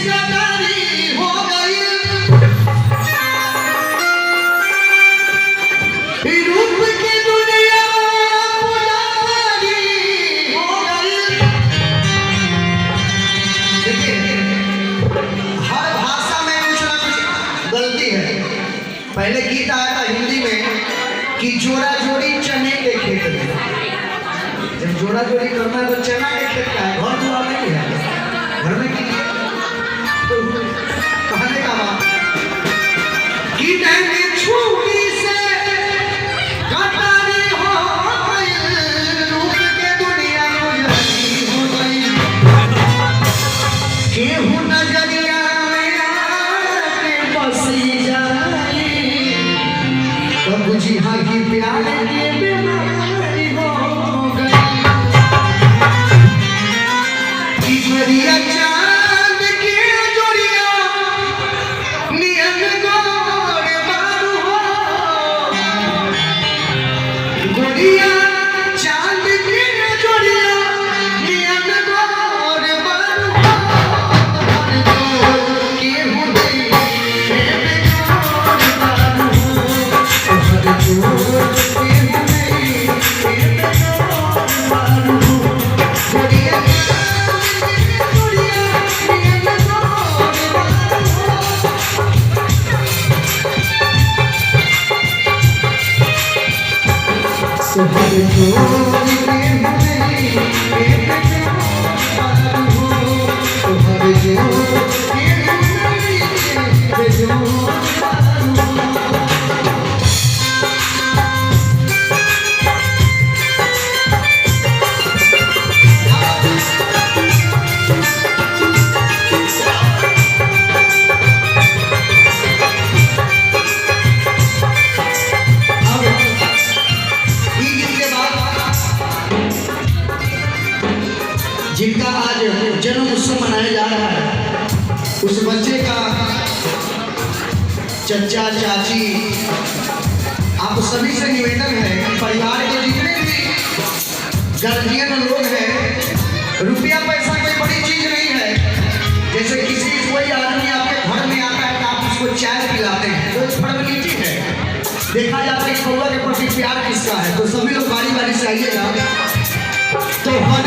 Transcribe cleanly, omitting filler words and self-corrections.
रिश्तेदारी हो गई, रूप की दुनिया पुजारी हो गई। देखिए हर भाषा में कुछ ना कुछ गलती है। पहले गीत आया था हिंदी में कि जोड़ा जोड़ी चने के खेत में। जब जोड़ा जोड़ी करना है तो चना के खेत का है, घर दुआ नहीं है, घर में कीजिए। तो कहने का बात कि नहीं छुरी से कटारी हो गई, रूप के दुनिया गुजरी हो गई। केहू नजरिया में आके बसी जाए तो बुझी हाँ की प्यार की बीमारी हो गई। ईश्वरिया चांद की जोड़िया नियम गोर मारू हो, गोरिया चांद की जोड़िया नियम गोर मारू हो। केहू नहीं जिनका आज जन्म उत्सव मनाया जा रहा है, उस बच्चे का चचा चाची आप सभी से निवेदन है, परिवार के जितने भी गार्जियन लोग हैं, रुपया पैसा कोई बड़ी चीज नहीं है। जैसे कोई आदमी आपके घर में आता है तो आप उसको चाय पिलाते हैं, तो फॉर्मेलिटी है। देखा जाता है कि कौआ के प्रति प्यार किसका है, तो सभी लोग बारी बारी से आइएगा। तो हर